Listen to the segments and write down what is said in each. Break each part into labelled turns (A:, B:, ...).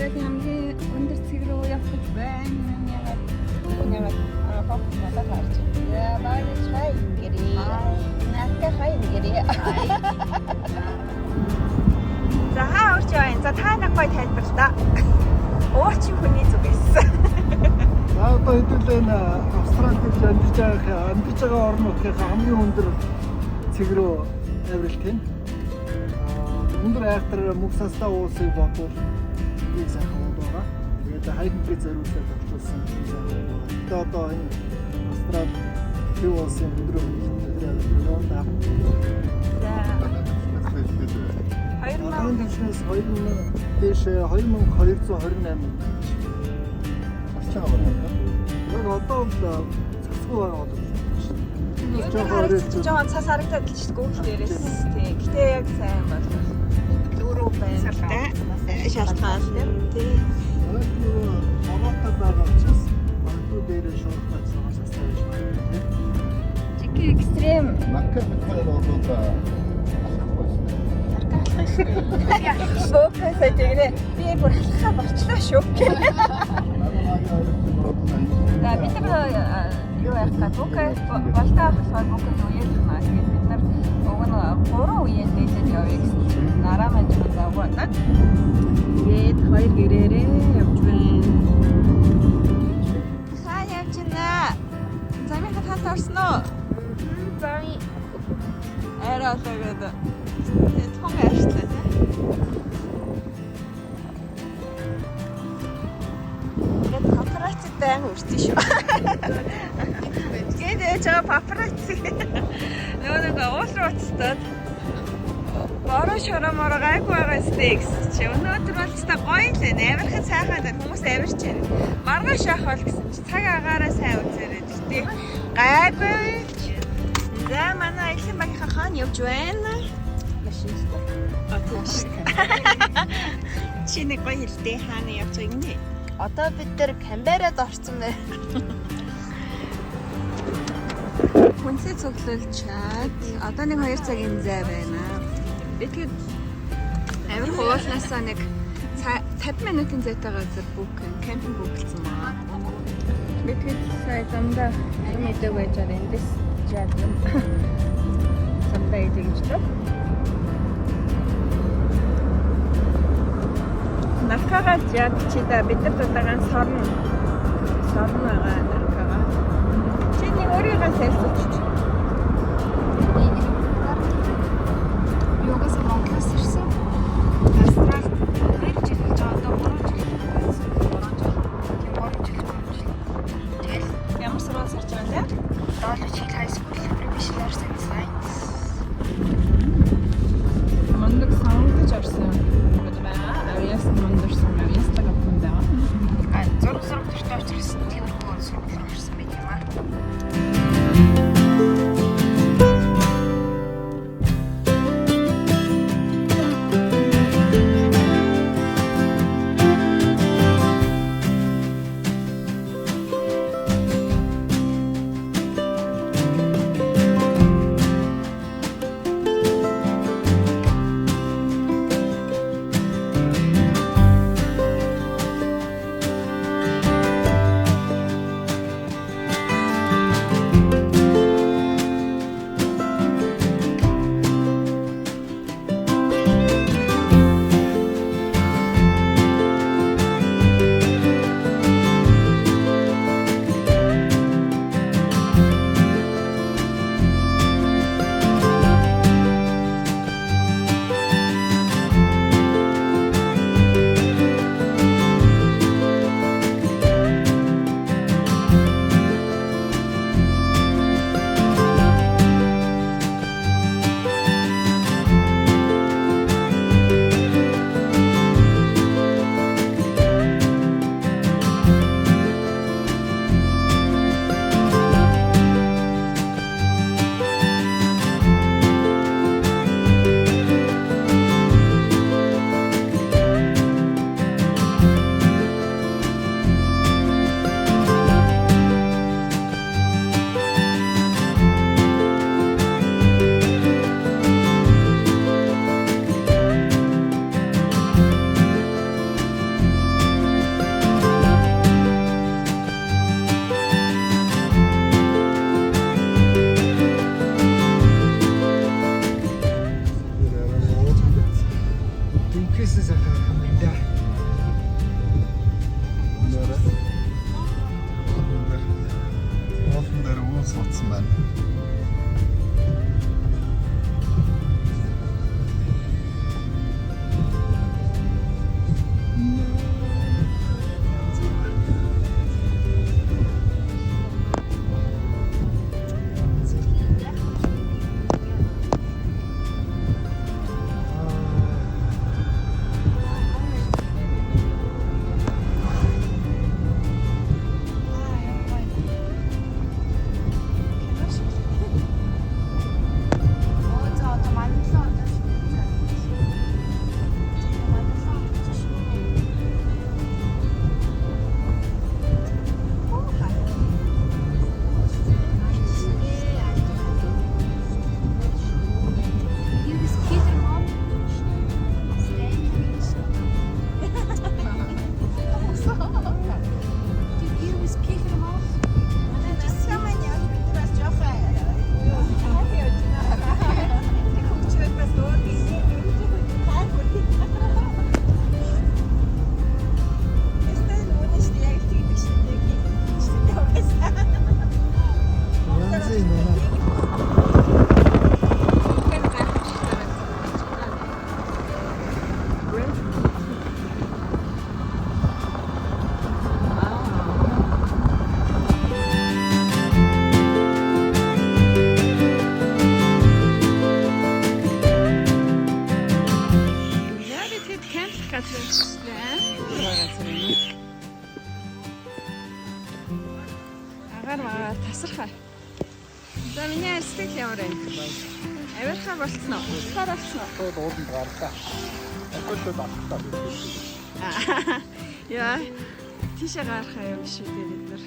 A: яг хамгийн өндөр цэг рүү явах байна. Ягаад хогт надад харж. Яа, багш хай гэрээ. Надад хай гэрээ.
B: За хаа орж яваа. За та нэг гой тайлбарлаа. Уучин хүний зүг байсан.
C: Одоо хэдүүлээ н Австралид амьдарч байгаа орнуудын хамгийн өндөр цэг рүү авиралт тийм. Өндөр айхтар мөксастаа уусыг бодвол нэг сайхан уу байгаа. Тэгээд хайрны зориулсаар тогтуулсан сайхан. Одоо энэ Австрал төв улсын өндөр авиралт байна.
B: За
C: 2000 дэшнээс 2000 дэш 2228 орчим байгаа. Яг одоо л цэцгүй байгаа болов уу?
B: Жон цас харагдаад л шүү дээ гүүх дээрээс. Тий. Гэтэ яг сайн бол дөрөв байна л да. Шалтгаан тий.
C: Аваатар байгаа учраас магадгүй дээрээ шууд цацсан сасаж байна.
A: Чики экстрем.
D: Макка метал болоо
A: Боксаа тэгнэ. Би бүр халахаа болчлаа шүү. За бид нар юу яах гээд бокс болтоо хасаад бокс уяд маа. Тэгээд бид нар уг нь 3 үеэс дээшээ явъя гэсэн чинь нараа маань ч завгүй байна. Тэгээд 2 гэрээрээ явж байна.
B: Хаа явж байна? Замын хатаас орсон уу?
A: Зами
B: Арай олоод. Тэгээд том ярьчлаа тий. Тэгээд папараццтай хурцсан шүү. Тэгээд ээж байгаа папарацци. Нэг уул руу уцтаад бороо шоромоор гайгүй байгаа стейкс чи өнөөдөр бол ч та гоё л амархан сайхан даа хүмүүс амарч байна. Маргааш яах бол гэсэн чи цаг агаараа сайн үзээрэй тий. Гайгүй. За манай ихэнх багийнхаа хаан явж байна.
A: машинтай.
B: Чи нэг гоё хэлтэй хаана явж байгаа юм бэ?
A: Одоо бид нэр Камберад орсон байна.
B: Хүнсээ цуглуулчаад одоо нэг 2 цагийн зай байна. Би тэгэд амир хуулнаасаа нэг 50 минутын зайтайгаа зөв кемпинг бүгэлцсэн маа.
A: Би тэгэд сая замдаа юм идэг байж байгаа эндээс жаад юм. Замдаа идэг гэж байна. Наркагаа жаад чи да бид нар дутаагаан сорно байгаа наркагаа. Чи нэг өөрийгөө сэлсэж.
E: Йогас Монголоос ирсэн. Австралид 2 жил болж байгаа. Одоо 3 жил болсон. 3 жил. Тэгэл
B: Ямар сургууль сурч байгаа вэ?
E: College High School Professional Science.
A: Мондөг сонгож орсон. Авьяас мондорсон. Авьяас тагапсан даа.
E: Зураг төртөө очирсан. Тиймэрхүү сургууль орсон байх юм аа.
C: яа.
D: Олон дээр уус утсан байна.
B: Агаар магаар тасархаа. За миний сэтгэл ямар вэ? Авирхаа болцсноо. Болохоор болцсноо.
C: Ууланд гарлаа. Өглөө батлаа.
B: Яа. Тийшээ гарахаа юм шүү дээ бид нар.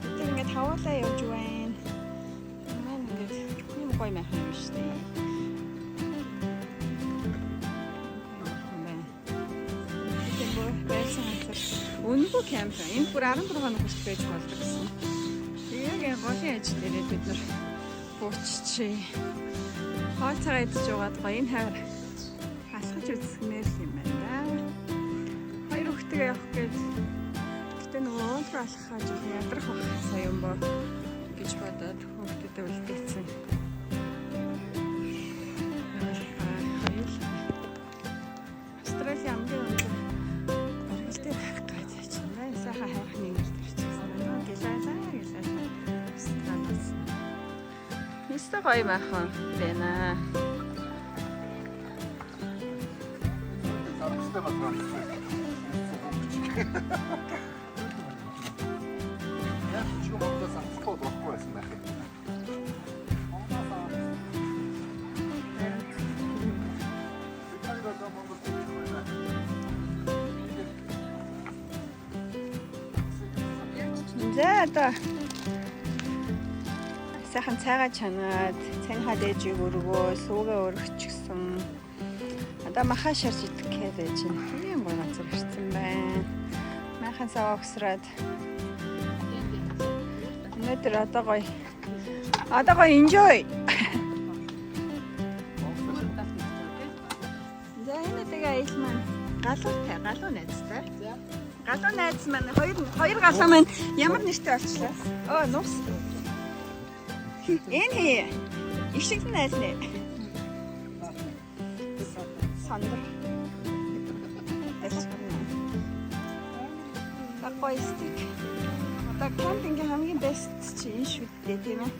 B: Бид ингээд хавуулаа явж байна. Мэн ингээд юм гоё мах юм шүү дээ. Үнэгүй кемп. Энд бүр 16 хоног хүртэл байж болдог гэсэн. Тэгээд голын ажил дээрээ бид нар бууччээ. Хоол цагаа идэж угаад гоё энэ хавар алхаж үзсмээр юм байна. Хоёр хүүхдээ явах гээд гэтээ нөгөө уулруу алхахаа жоох ядрах байх сая юм бо гэж бодоод хүүхдүүдэд үлдээсэн. Австрали амгийн өндөр оргилтэй байх гэж байна. Сайхан хайх нэг л төрчихсэн байна. Гэлээ. Станаас. Мистер гоё махан байна.
D: Яг ч юм уу санахгүй болохгүй байсан байх юм.
B: За одоо сайхан цайгаа чанаад цайнхаа дээжийг өргөө сүүгээ өргөчихсөн. Одоо махаа шарж идэх гээд байж байна. Тийм гоё газар ирсэн байна. Махан саваа өгсрээд. Өнөөдөр одоо гоё enjoy. За энэ тэгээ ил маань галуу найзтай. Галуу найз маань хоёр галуу маань ямар нэртэй болчихлоо. Оо нуус. Энэ их шиг найз нэ. Сандар. Гоё стик. Одоо кемпингийн хамгийн бест чи энэ шүү дээ тийм ээ.